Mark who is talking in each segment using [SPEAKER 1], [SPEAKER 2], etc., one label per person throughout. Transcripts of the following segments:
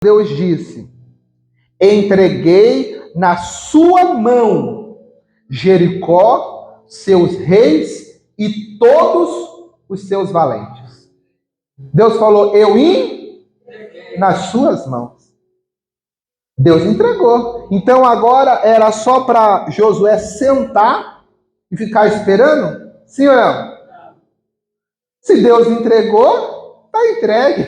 [SPEAKER 1] Deus disse: entreguei na sua mão Jericó, seus reis e todos os seus valentes. Deus falou: eu nas suas mãos. Deus entregou. Então agora era só para Josué sentar e ficar esperando? Sim ou não? Se Deus entregou, está entregue.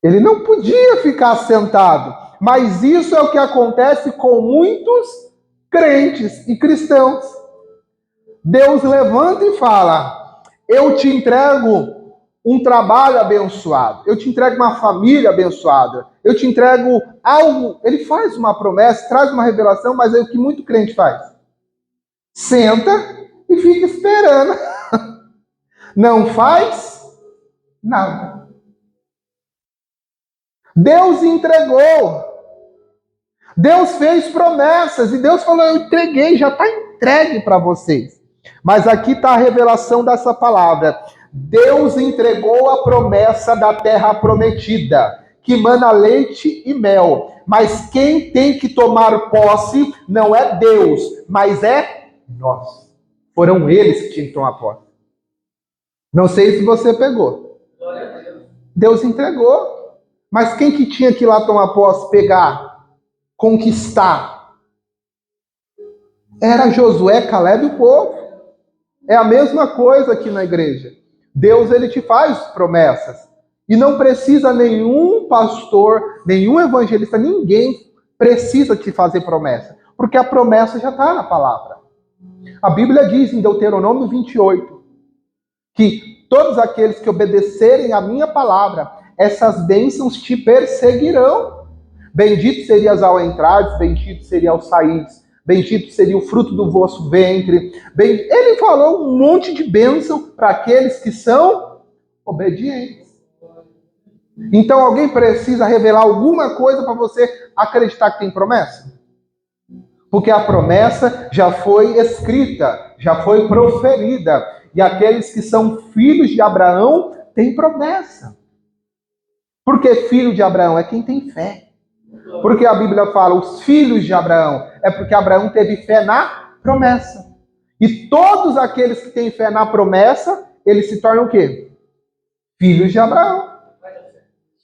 [SPEAKER 1] Ele não podia ficar sentado. Mas isso é o que acontece com muitos crentes e cristãos. Deus levanta e fala: eu te entrego um trabalho abençoado, eu te entrego uma família abençoada, eu te entrego algo. Ele faz uma promessa, traz uma revelação, mas é o que muito crente faz. Senta e fica esperando. Não faz nada. Deus entregou. Deus fez promessas e Deus falou: eu entreguei, já está entregue para vocês. Mas aqui está a revelação dessa palavra. Deus entregou a promessa da terra prometida, que mana leite e mel. Mas quem tem que tomar posse não é Deus, mas é nós. Foram eles que tinham que tomar posse. Não sei se você pegou. Deus entregou. Mas quem que tinha que ir lá tomar posse, pegar, conquistar? Era Josué, Caleb e o povo. É a mesma coisa aqui na igreja. Deus, ele te faz promessas. E não precisa nenhum pastor, nenhum evangelista, ninguém precisa te fazer promessa. Porque a promessa já está na palavra. A Bíblia diz em Deuteronômio 28, que todos aqueles que obedecerem a minha palavra, essas bênçãos te perseguirão. Bendito serias ao entrares, bendito seria ao saíres, bendito seria o fruto do vosso ventre. Ele falou um monte de bênção para aqueles que são obedientes. Então alguém precisa revelar alguma coisa para você acreditar que tem promessa? Porque a promessa já foi escrita, já foi proferida. E aqueles que são filhos de Abraão têm promessa. Porque filho de Abraão é quem tem fé. Porque a Bíblia fala os filhos de Abraão, é porque Abraão teve fé na promessa. E todos aqueles que têm fé na promessa, eles se tornam o quê? Filhos de Abraão.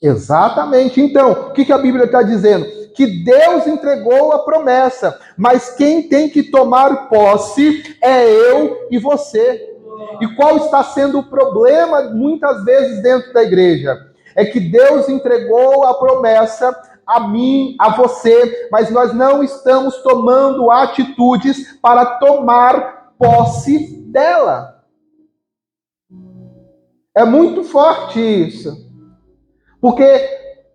[SPEAKER 1] Exatamente. Então, o que a Bíblia está dizendo? Que Deus entregou a promessa, mas quem tem que tomar posse é eu e você. E qual está sendo o problema muitas vezes dentro da igreja? É que Deus entregou a promessa a mim, a você, mas nós não estamos tomando atitudes para tomar posse dela. É muito forte isso. Porque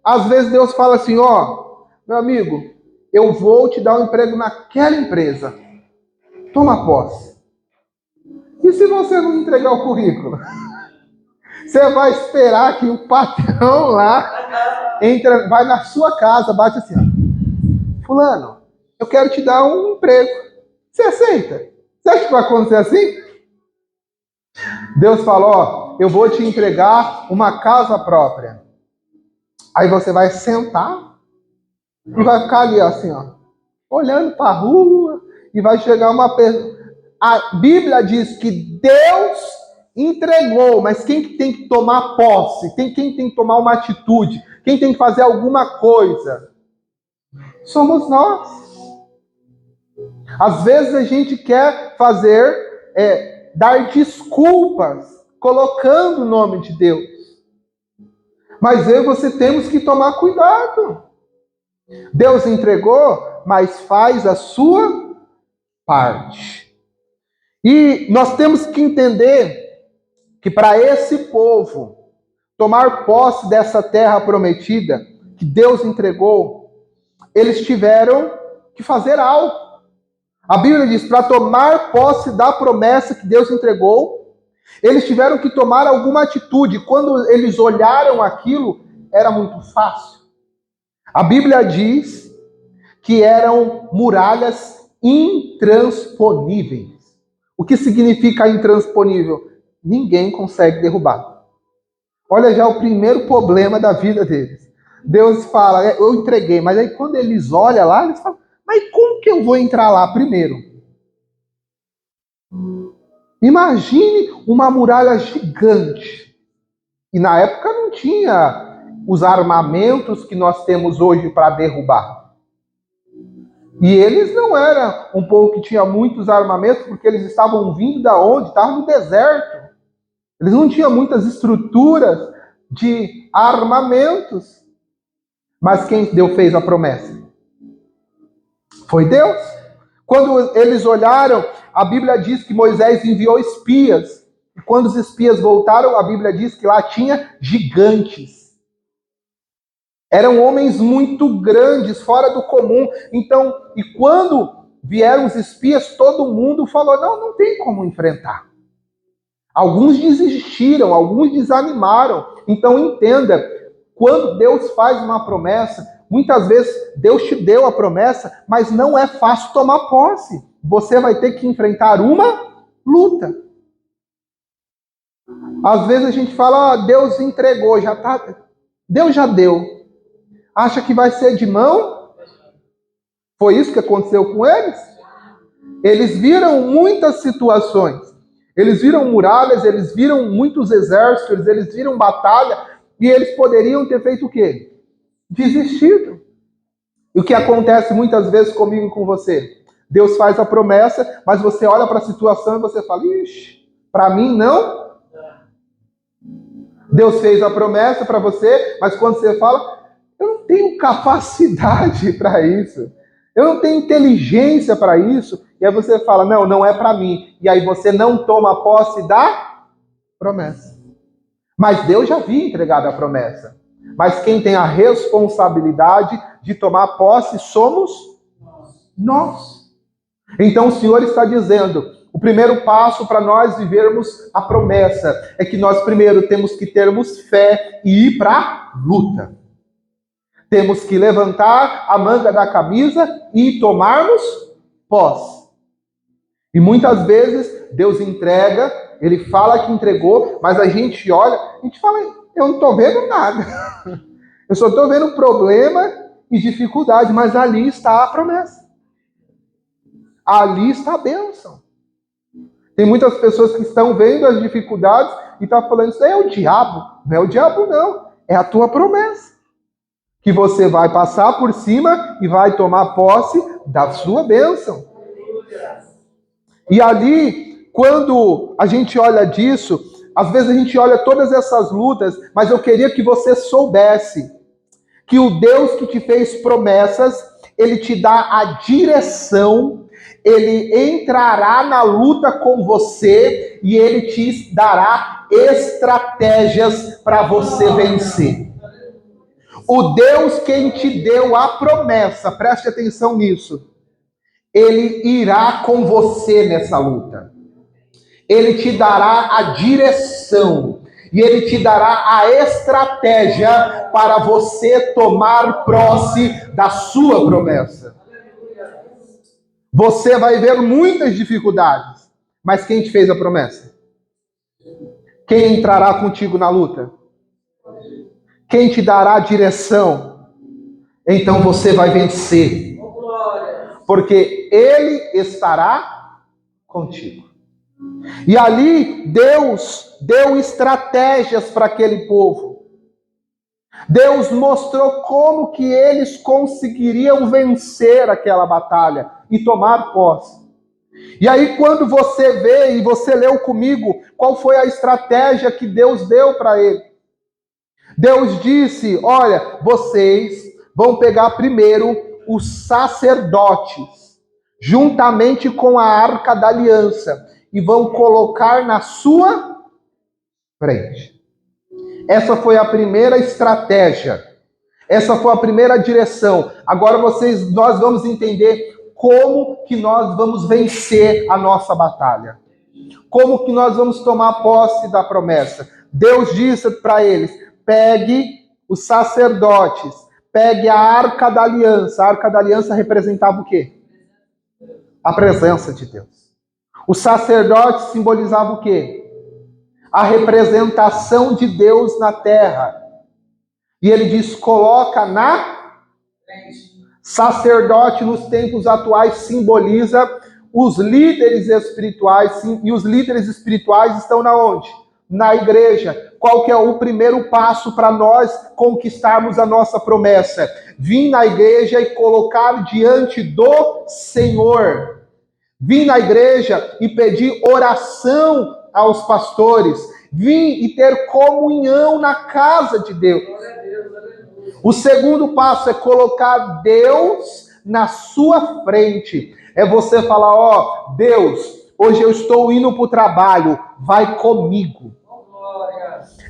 [SPEAKER 1] às vezes Deus fala assim: ó, meu amigo, eu vou te dar um emprego naquela empresa. Toma posse. E se você não entregar o currículo? Você vai esperar que o patrão lá vai na sua casa, bate assim: ó, fulano, eu quero te dar um emprego. Você aceita? Você acha que vai acontecer assim? Deus falou: ó, eu vou te entregar uma casa própria. Aí você vai sentar e vai ficar ali assim, ó, olhando para a rua, e vai chegar uma pessoa. A Bíblia diz que Deus entregou, mas quem tem que tomar posse, quem tem que tomar uma atitude, quem tem que fazer alguma coisa, somos nós. Às vezes a gente quer dar desculpas, colocando o nome de Deus. Mas eu e você temos que tomar cuidado. Deus entregou, mas faz a sua parte. E nós temos que entender que para esse povo tomar posse dessa terra prometida que Deus entregou, eles tiveram que fazer algo. A Bíblia diz: para tomar posse da promessa que Deus entregou, eles tiveram que tomar alguma atitude. Quando eles olharam aquilo, era muito fácil. A Bíblia diz que eram muralhas intransponíveis. O que significa intransponível? Ninguém consegue derrubar. Olha já o primeiro problema da vida deles. Deus fala, eu entreguei, mas aí quando eles olham lá, eles falam, mas como que eu vou entrar lá primeiro? Imagine uma muralha gigante. E na época não tinha os armamentos que nós temos hoje para derrubar. E eles não eram um povo que tinha muitos armamentos, porque eles estavam vindo da onde? Estavam no deserto. Eles não tinham muitas estruturas de armamentos. Mas quem fez a promessa? Foi Deus. Quando eles olharam, a Bíblia diz que Moisés enviou espias. E quando os espias voltaram, a Bíblia diz que lá tinha gigantes. Eram homens muito grandes, fora do comum. Então, e quando vieram os espias, todo mundo falou, não tem como enfrentar. Alguns desistiram, alguns desanimaram. Então, entenda, quando Deus faz uma promessa, muitas vezes Deus te deu a promessa, mas não é fácil tomar posse. Você vai ter que enfrentar uma luta. Às vezes a gente fala, Deus entregou, já tá, Deus já deu. Acha que vai ser de mão? Foi isso que aconteceu com eles? Eles viram muitas situações. Eles viram muralhas, eles viram muitos exércitos, eles viram batalha, e eles poderiam ter feito o quê? Desistido. E o que acontece muitas vezes comigo e com você? Deus faz a promessa, mas você olha para a situação e você fala, ixi, para mim não. Deus fez a promessa para você, mas quando você fala, eu não tenho capacidade para isso. Eu não tenho inteligência para isso. E aí você fala, não é para mim. E aí você não toma posse da promessa. Mas Deus já havia entregado a promessa. Mas quem tem a responsabilidade de tomar posse somos nós. Então o Senhor está dizendo, o primeiro passo para nós vivermos a promessa é que nós primeiro temos que termos fé e ir para a luta. Temos que levantar a manga da camisa e tomarmos posse. E muitas vezes Deus entrega, Ele fala que entregou, mas a gente olha, a gente fala, eu não estou vendo nada. Eu só estou vendo problema e dificuldade, mas ali está a promessa. Ali está a bênção. Tem muitas pessoas que estão vendo as dificuldades e estão falando, isso aí é o diabo. Não é o diabo não, é a tua promessa. Que você vai passar por cima e vai tomar posse da sua bênção. E ali, quando a gente olha disso, às vezes a gente olha todas essas lutas, mas eu queria que você soubesse que o Deus que te fez promessas, Ele te dá a direção, Ele entrará na luta com você e Ele te dará estratégias para você vencer. O Deus quem te deu a promessa, preste atenção nisso, Ele irá com você nessa luta. Ele te dará a direção e Ele te dará a estratégia para você tomar posse da sua promessa. Você vai ver muitas dificuldades, mas quem te fez a promessa? Quem entrará contigo na luta? Quem te dará a direção? Então você vai vencer. Porque Ele estará contigo. E ali Deus deu estratégias para aquele povo. Deus mostrou como que eles conseguiriam vencer aquela batalha e tomar posse. E aí quando você vê e você leu comigo, qual foi a estratégia que Deus deu para ele? Deus disse, olha, vocês vão pegar primeiro os sacerdotes, juntamente com a Arca da Aliança, e vão colocar na sua frente. Essa foi a primeira estratégia. Essa foi a primeira direção. Agora nós vamos entender como que nós vamos vencer a nossa batalha. Como que nós vamos tomar posse da promessa. Deus disse para eles, pegue os sacerdotes, pegue a Arca da Aliança. A Arca da Aliança representava o quê? A presença de Deus. O sacerdote simbolizava o quê? a representação de Deus na terra. E ele diz, coloca na sacerdote nos tempos atuais simboliza os líderes espirituais, e os líderes espirituais estão na onde? Na igreja. Qual que é o primeiro passo para nós conquistarmos a nossa promessa? Vir na igreja e colocar diante do Senhor. Vir na igreja e pedir oração aos pastores. Vir e ter comunhão na casa de Deus. O segundo passo é colocar Deus na sua frente. É você falar, ó, Deus, hoje eu estou indo para o trabalho, vai comigo.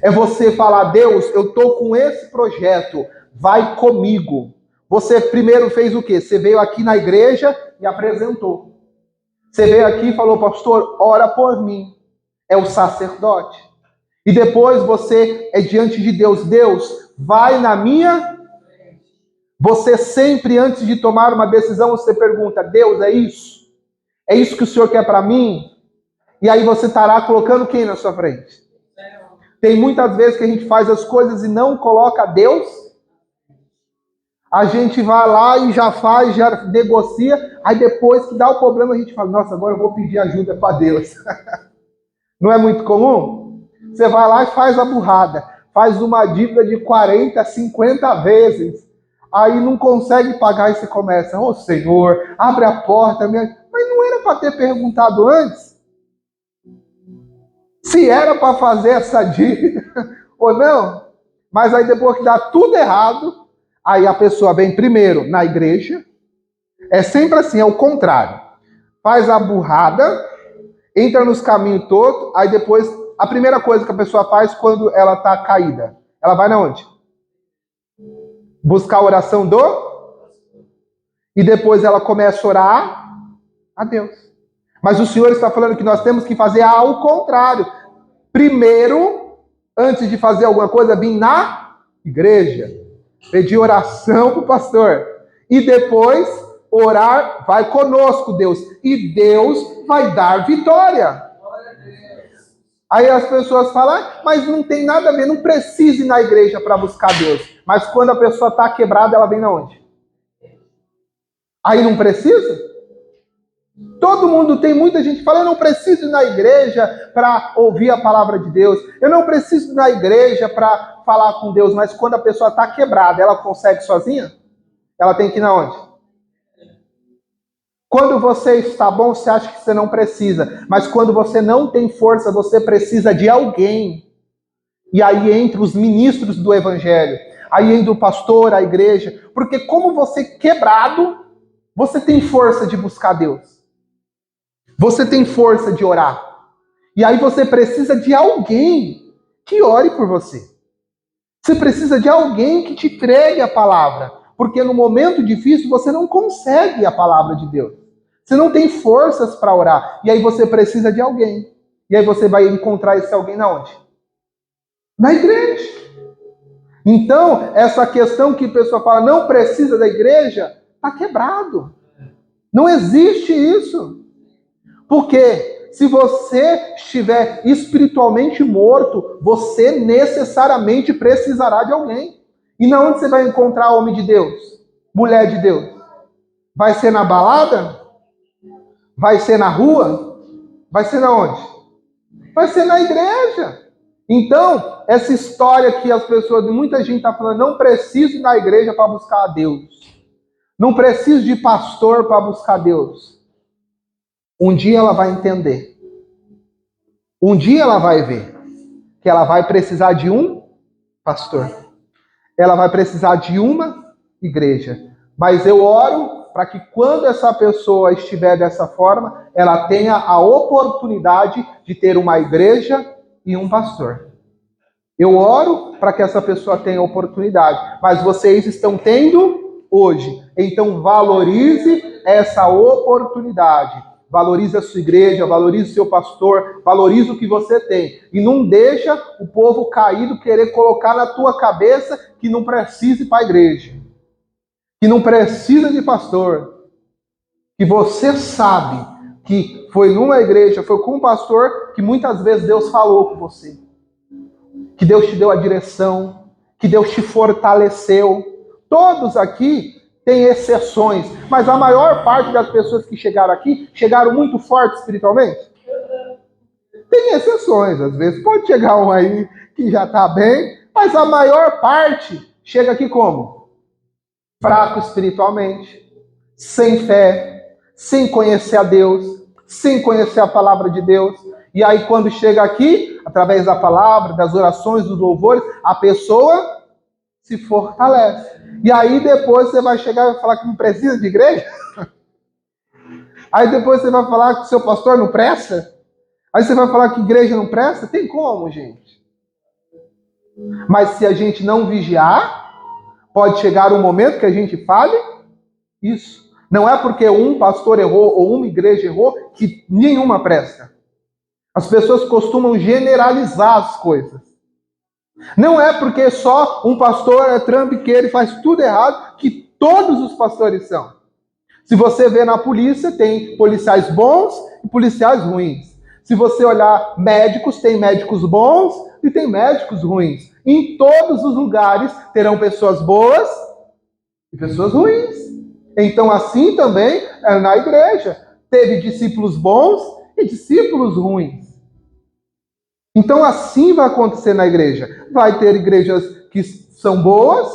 [SPEAKER 1] É você falar, Deus, eu estou com esse projeto, vai comigo. Você primeiro fez o quê? Você veio aqui na igreja e apresentou. Você veio aqui e falou, pastor, ora por mim. É o sacerdote. E depois você é diante de Deus. Deus, vai na minha... Você sempre, antes de tomar uma decisão, você pergunta, Deus, é isso? É isso que o Senhor quer para mim? E aí você estará colocando quem na sua frente? Tem muitas vezes que a gente faz as coisas e não coloca Deus. A gente vai lá e já faz, já negocia. Aí depois que dá o problema, a gente fala, nossa, agora eu vou pedir ajuda para Deus. Não é muito comum? Você vai lá e faz a burrada. Faz uma dívida de 40, 50 vezes. Aí não consegue pagar e você começa, ô Senhor, abre a porta. Mas não era para ter perguntado antes? Se era para fazer essa dívida ou não? Mas aí depois que dá tudo errado, aí a pessoa vem primeiro na igreja. É sempre assim, é o contrário. Faz a burrada, entra nos caminhos todos, aí depois, a primeira coisa que a pessoa faz quando ela está caída, ela vai na onde? Buscar a oração do... E depois ela começa a orar a Deus. Mas o Senhor está falando que nós temos que fazer ao contrário. Primeiro, antes de fazer alguma coisa, vir na igreja. Pedir oração para o pastor. E depois, orar, vai conosco, Deus. E Deus vai dar vitória. Aí as pessoas falam, mas não tem nada a ver, não precisa ir na igreja para buscar Deus. Mas quando a pessoa está quebrada, ela vem na onde? Aí não precisa? Todo mundo tem, muita gente que fala, eu não preciso ir na igreja para ouvir a palavra de Deus. Eu não preciso ir na igreja para falar com Deus. Mas quando a pessoa está quebrada, ela consegue sozinha? Ela tem que ir na onde? Quando você está bom, você acha que você não precisa. Mas quando você não tem força, você precisa de alguém. E aí entra os ministros do evangelho. Aí entra o pastor, a igreja. Porque como você quebrado, você tem força de buscar Deus. Você tem força de orar. E aí você precisa de alguém que ore por você. Você precisa de alguém que te entregue a palavra. Porque no momento difícil você não consegue a palavra de Deus. Você não tem forças para orar. E aí você precisa de alguém. E aí você vai encontrar esse alguém na onde? Na igreja. Então, essa questão que a pessoa fala, não precisa da igreja, está quebrado. Não existe isso. Porque se você estiver espiritualmente morto, você necessariamente precisará de alguém. E na onde você vai encontrar homem de Deus? Mulher de Deus? Vai ser na balada? Vai ser na rua? Vai ser na onde? Vai ser na igreja. Então, essa história que as pessoas, muita gente está falando, não preciso ir na igreja para buscar a Deus. Não preciso de pastor para buscar Deus. Um dia ela vai entender. Um dia ela vai ver que ela vai precisar de um pastor. Ela vai precisar de uma igreja. Mas eu oro para que quando essa pessoa estiver dessa forma, ela tenha a oportunidade de ter uma igreja e um pastor. Eu oro para que essa pessoa tenha a oportunidade, mas vocês estão tendo hoje. Então valorize essa oportunidade. Valorize a sua igreja, valorize o seu pastor, valorize o que você tem. E não deixa o povo caído querer colocar na tua cabeça que não precisa ir para a igreja. Que não precisa de pastor, que você sabe que foi numa igreja, foi com um pastor, que muitas vezes Deus falou com você. Que Deus te deu a direção, que Deus te fortaleceu. Todos aqui têm exceções, mas a maior parte das pessoas que chegaram aqui, chegaram muito fortes espiritualmente. Tem exceções, às vezes pode chegar um aí que já está bem, mas a maior parte chega aqui como? Fraco espiritualmente, sem fé, sem conhecer a Deus, sem conhecer a palavra de Deus. E aí quando chega aqui, através da palavra, das orações, dos louvores, a pessoa se fortalece. E aí depois você vai chegar e vai falar que não precisa de igreja? Aí depois você vai falar que o seu pastor não presta? Aí você vai falar que igreja não presta? Tem como, gente? Mas se a gente não vigiar, pode chegar um momento que a gente fale isso. Não é porque um pastor errou ou uma igreja errou que nenhuma presta. As pessoas costumam generalizar as coisas. Não é porque só um pastor é trambiqueiro e faz tudo errado que todos os pastores são. Se você vê na polícia, tem policiais bons e policiais ruins. Se você olhar médicos, tem médicos bons e tem médicos ruins. Em todos os lugares terão pessoas boas e pessoas ruins. Então assim também é na igreja. Teve discípulos bons e discípulos ruins. Então assim vai acontecer na igreja. Vai ter igrejas que são boas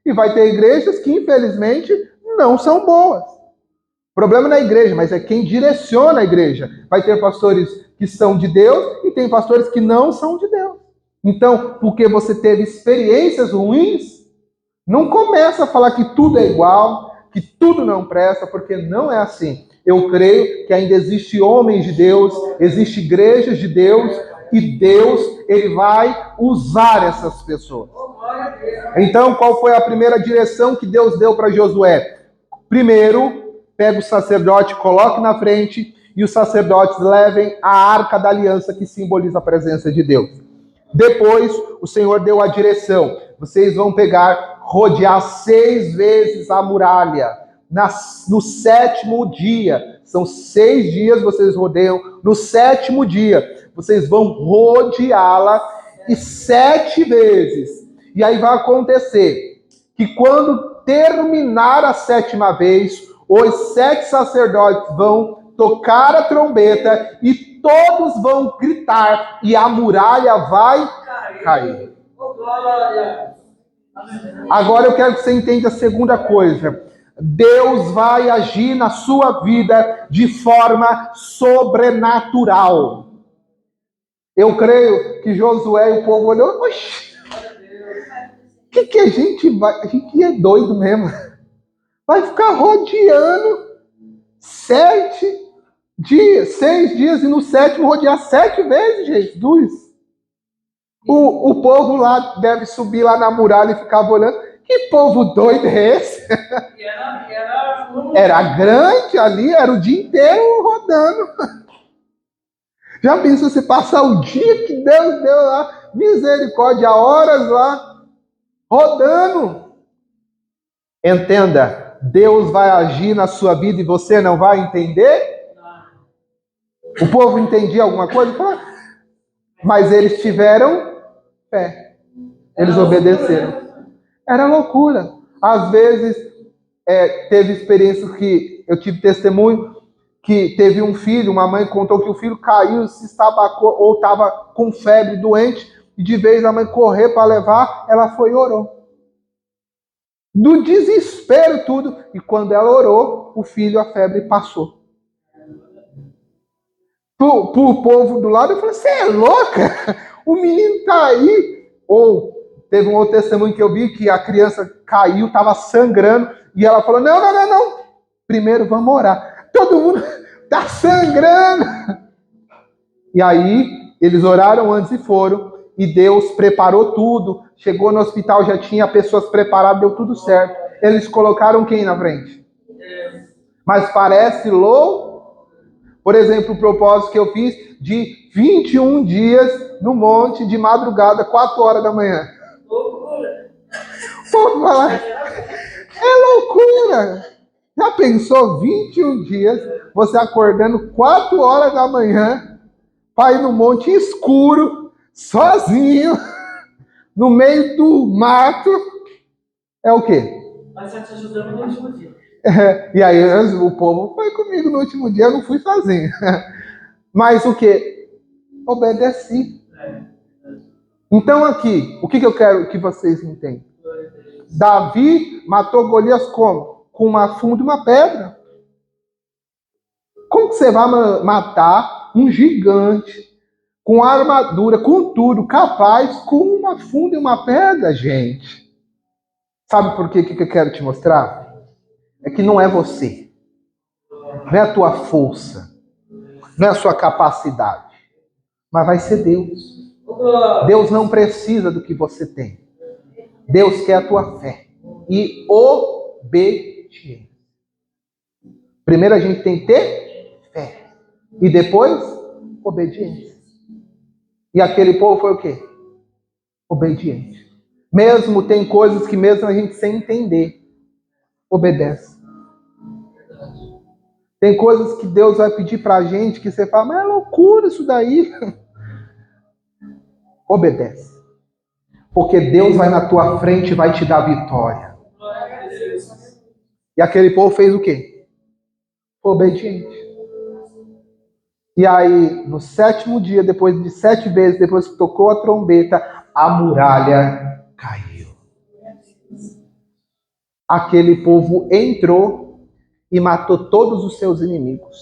[SPEAKER 1] e vai ter igrejas que infelizmente não são boas. O problema não é a igreja, mas é quem direciona a igreja. Vai ter pastores que são de Deus e tem pastores que não são de Deus. Então, porque você teve experiências ruins, não começa a falar que tudo é igual, que tudo não presta, porque não é assim. Eu creio que ainda existe homens de Deus, existe igrejas de Deus, e Deus, ele vai usar essas pessoas. Então, qual foi a primeira direção que Deus deu para Josué? Primeiro, pega o sacerdote, coloque na frente, e os sacerdotes levem a arca da aliança, que simboliza a presença de Deus. Depois, o Senhor deu a direção. Vocês vão pegar, rodear 6 vezes a muralha. No 7º dia, são 6 dias vocês rodeiam. No 7º dia, vocês vão rodeá-la e 7 vezes. E aí vai acontecer que quando terminar a 7ª vez, os 7 sacerdotes vão tocar a trombeta e todos vão gritar e a muralha vai cair. Agora eu quero que você entenda a segunda coisa. Deus vai agir na sua vida de forma sobrenatural. Eu creio que Josué e o povo olhou, oxi, que a gente vai... A gente é doido mesmo. Vai ficar rodeando 7 dias, 6 dias, e no 7º rodear 7 vezes, Jesus. O povo lá deve subir lá na muralha e ficar olhando. Que povo doido é esse? Era grande ali, era o dia inteiro rodando. Já pensou você passar o dia que Deus deu lá, misericórdia, horas lá, rodando? Entenda, Deus vai agir na sua vida e você não vai entender? O povo entendia alguma coisa? Mas eles tiveram fé. Eles obedeceram. Era loucura. Às vezes, teve experiências que eu tive testemunho, que teve um filho, uma mãe contou que o filho caiu, se estabacou ou estava com febre, doente, e de vez a mãe correr para levar, ela foi e orou. Do desespero tudo, e quando ela orou, o filho, a febre passou. Pro povo do lado, eu falei, você é louca? O menino tá aí. Ou teve um outro testemunho que eu vi, que a criança caiu, estava sangrando, e ela falou, não, primeiro vamos orar. Todo mundo tá sangrando. E aí, eles oraram antes e foram, e Deus preparou tudo, chegou no hospital, já tinha pessoas preparadas, deu tudo certo. Eles colocaram quem na frente? Mas parece louco. Por exemplo, o propósito que eu fiz de 21 dias no monte, de madrugada, 4 horas da manhã. Loucura! Pô, falar, é loucura! Já pensou 21 dias, você acordando 4 horas da manhã, para ir no monte escuro, sozinho, no meio do mato? É o quê?
[SPEAKER 2] Mas você te ajudando no último dia.
[SPEAKER 1] E aí o povo foi comigo no último dia, eu não fui sozinho. Mas o quê? Obedeci. Então aqui, o que eu quero que vocês entendam? Davi matou Golias como? Com uma funda e uma pedra. Como que você vai matar um gigante com armadura, com tudo, capaz, com uma funda e uma pedra, gente? Sabe por quê? Que eu quero te mostrar? É que não é você, não é a tua força, não é a sua capacidade, mas vai ser Deus. Deus não precisa do que você tem. Deus quer a tua fé e obediência. Primeiro a gente tem que ter fé e depois obediência. E aquele povo foi o quê? Obediente. Mesmo tem coisas que mesmo a gente sem entender, obedece. Tem coisas que Deus vai pedir pra gente que você fala, mas é loucura isso daí. Obedece. Porque Deus vai na tua frente e vai te dar vitória. E aquele povo fez o quê? Obediente. E aí, no 7º dia, depois de 7 vezes, depois que tocou a trombeta, a muralha caiu. Aquele povo entrou e matou todos os seus inimigos.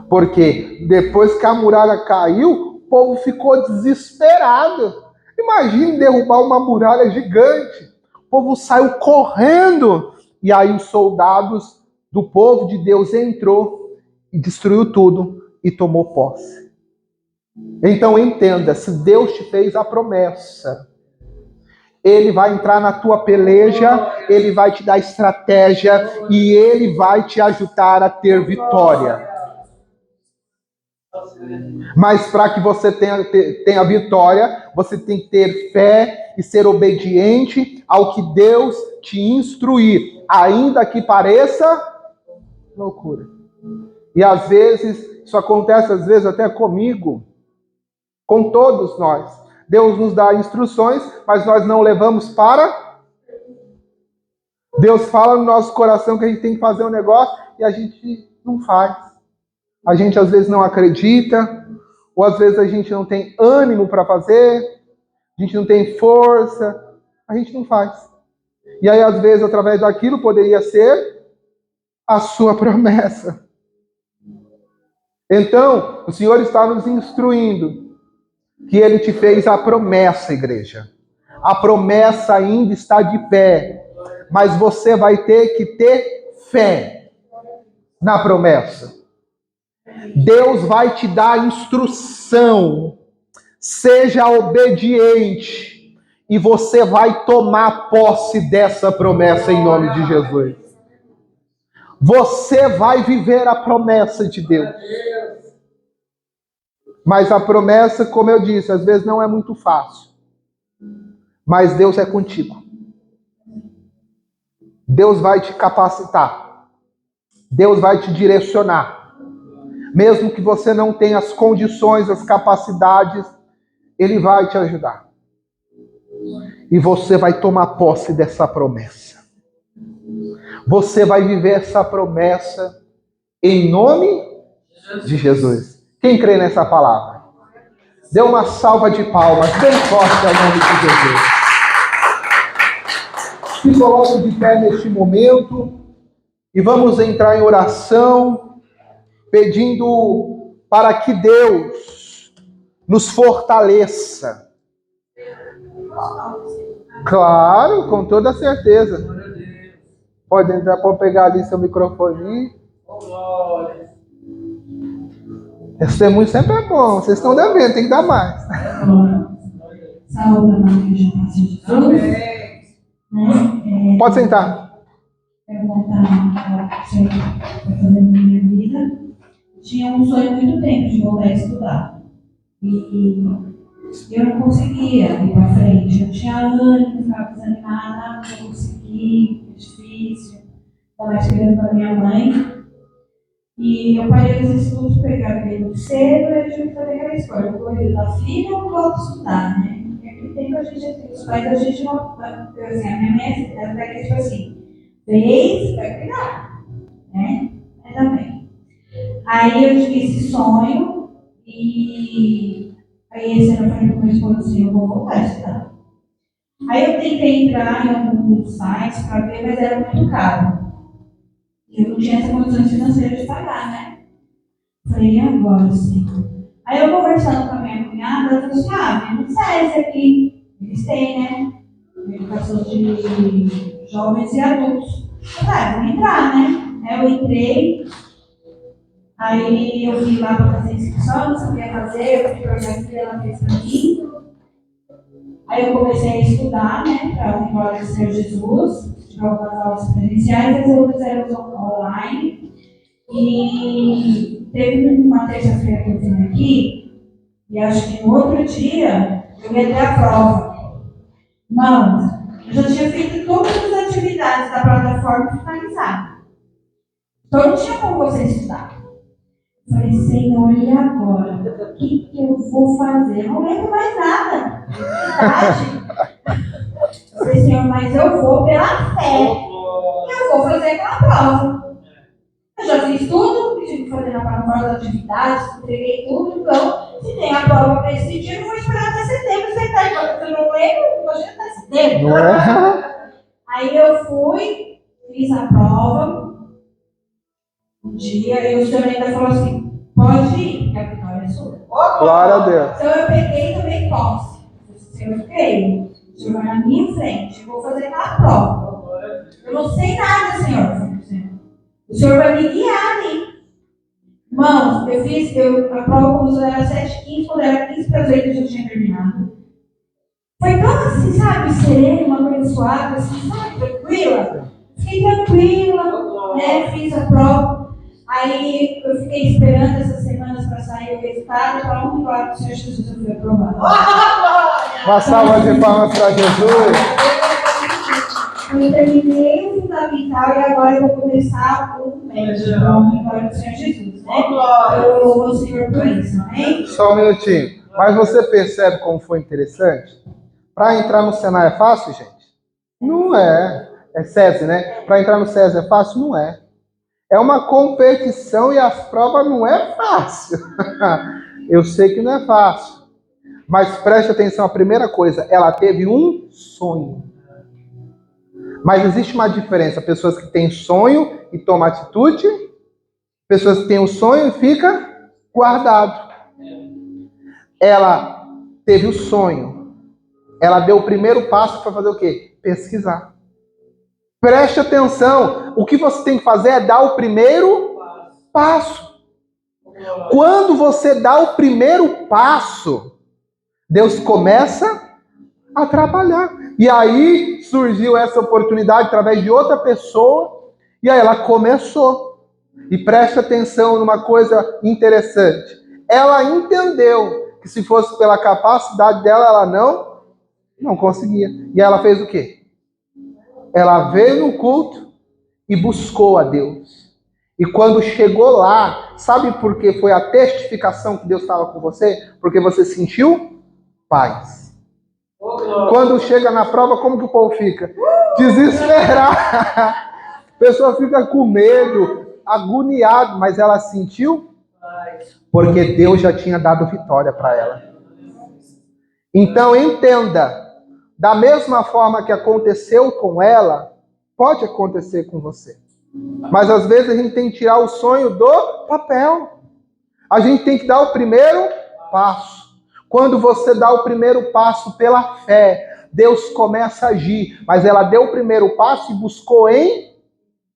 [SPEAKER 1] Porque depois que a muralha caiu, o povo ficou desesperado. Imagine derrubar uma muralha gigante. O povo saiu correndo. E aí os soldados do povo de Deus entrou e destruiu tudo e tomou posse. Então entenda, se Deus te fez a promessa, Ele vai entrar na tua peleja, Ele vai te dar estratégia e Ele vai te ajudar a ter vitória. Mas para que você tenha vitória, você tem que ter fé e ser obediente ao que Deus te instruir, ainda que pareça loucura. E às vezes, isso acontece às vezes até comigo, com todos nós. Deus nos dá instruções, mas nós não levamos para. Deus fala no nosso coração que a gente tem que fazer um negócio e a gente não faz. A gente às vezes não acredita, ou às vezes a gente não tem ânimo para fazer, a gente não tem força, a gente não faz. E aí às vezes através daquilo poderia ser a sua promessa. Então, o Senhor está nos instruindo que Ele te fez a promessa, igreja. A promessa ainda está de pé, mas você vai ter que ter fé na promessa. Deus vai te dar instrução. Seja obediente e você vai tomar posse dessa promessa em nome de Jesus. Você vai viver a promessa de Deus. Mas a promessa, como eu disse, às vezes não é muito fácil. Mas Deus é contigo. Deus vai te capacitar. Deus vai te direcionar. Mesmo que você não tenha as condições, as capacidades, Ele vai te ajudar. E você vai tomar posse dessa promessa. Você vai viver essa promessa em nome de Jesus. Quem crê nessa palavra? Dê uma salva de palmas bem forte ao nome de Jesus. Se coloque de pé neste momento e vamos entrar em oração, pedindo para que Deus nos fortaleça. Claro, com toda certeza. Pode entrar, pode pegar ali seu microfone. Testemunho sempre é bom. Vocês estão devendo, tem que dar mais.
[SPEAKER 3] Saúde, amém, que já passou de Jesus.
[SPEAKER 1] Pode sentar.
[SPEAKER 3] Quero contar o que você está fazendo na minha vida. Tinha um sonho há muito tempo de voltar a estudar. E eu não conseguia ir para frente. Eu tinha ânimo, ficava desanimada, não consegui, é difícil. mais cuidando da minha mãe. E eu parei os estudos, pegar ele muito cedo, e eu tive que fazer aquela escolha. Eu vou cuidar da filha ou volto a estudar, né? Porque aquele tempo a gente, os pais da gente não. Assim, a minha mãe era tipo assim: fez, vai cuidar, né? Ainda bem. Aí eu tive esse sonho, e aí esse ano eu falei para o meu esposo assim: eu vou voltar a estudar. Aí eu tentei entrar em alguns sites para ver, mas era muito caro. Eu não tinha essa condição financeira de pagar, né? Falei, e agora, Senhor? Aí eu conversando com a minha cunhada, ela falou assim, não sei se aqui eles têm, né? Educação de jovens e adultos. Eu falei, vou entrar, né? Aí eu entrei, aí eu fui lá para fazer inscrição, não sabia fazer, eu pedi para minha filha, ela fez para mim. Aí eu comecei a estudar, né, para a Glória do Senhor Jesus. Tive algumas aulas presenciais, as outras eram online. E teve uma terça-feira que eu vim aqui, e acho que no outro dia eu ia ter a prova. Irmãos, eu já tinha feito todas as atividades da plataforma finalizada. Então não tinha como você estudar. Eu falei, Senhor, e agora? O que eu vou fazer? Eu não lembro mais nada. Verdade. Eu falei, Senhor, mas eu vou pela fé. Eu vou fazer aquela prova. Eu já fiz tudo, tive que fazer na plataforma das atividades, entreguei tudo, então, se tem a prova para esse dia, eu não vou esperar até setembro, eu não lembro, imagina até setembro.
[SPEAKER 1] Não é?
[SPEAKER 3] Aí eu fui, fiz a prova, um dia, e o senhor ainda falou assim, pode ir, porque a vitória é sua.
[SPEAKER 1] Glória a Deus.
[SPEAKER 3] Então eu peguei e tomei posse. Eu disse, Senhor, eu creio, o senhor vai na minha frente, eu vou fazer aquela prova. Eu não sei nada, Senhor. O Senhor vai me guiar ali. Irmãos, a prova começou era 7h15, quando era 15 para as 8 eu já tinha terminado. Foi tão assim, sabe, sereno, uma coisa suave, assim, sabe, tranquila. Fiquei tranquila, né, fiz a prova. Aí eu fiquei esperando essas semanas para sair o resultado, para onde lá do Senhor Jesus eu fui aprovada.
[SPEAKER 1] Uma salva de palmas para Jesus.
[SPEAKER 3] Eu terminei o fundamental e agora eu vou começar o médio. Glória do Senhor Jesus, né? Eu louvo o Senhor por isso, amém?
[SPEAKER 1] Só um minutinho. Mas você percebe como foi interessante? Para entrar no Senai é fácil, gente? Não é. É SESI, né? Para entrar no SESI é fácil? Não é. É uma competição e as provas não é fácil. Eu sei que não é fácil. Mas preste atenção, a primeira coisa, ela teve um sonho. Mas existe uma diferença. Pessoas que têm sonho e tomam atitude. Pessoas que têm o sonho e fica guardado. Ela teve o sonho. Ela deu o primeiro passo para fazer o quê? Pesquisar. Preste atenção. O que você tem que fazer é dar o primeiro passo. Quando você dá o primeiro passo, Deus começa a trabalhar. E aí surgiu essa oportunidade através de outra pessoa. E aí ela começou. E preste atenção numa coisa interessante. Ela entendeu que se fosse pela capacidade dela, ela não conseguia. E ela fez o quê? Ela veio no culto e buscou a Deus. E quando chegou lá, sabe por que foi a testificação que Deus estava com você? Porque você sentiu paz. Quando chega na prova, como que o povo fica? Desesperado. A pessoa fica com medo, agoniado, mas ela sentiu porque Deus já tinha dado vitória para ela. Então entenda, da mesma forma que aconteceu com ela, pode acontecer com você. Mas às vezes a gente tem que tirar o sonho do papel. A gente tem que dar o primeiro passo. Quando você dá o primeiro passo pela fé, Deus começa a agir. Mas ela deu o primeiro passo e buscou em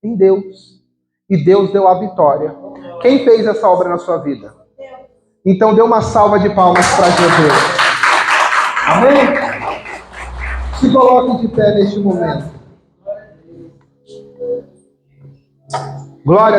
[SPEAKER 1] Deus. E Deus deu a vitória. Quem fez essa obra na sua vida? Então dê uma salva de palmas para Jesus. Amém? Se coloque de pé neste momento. Glória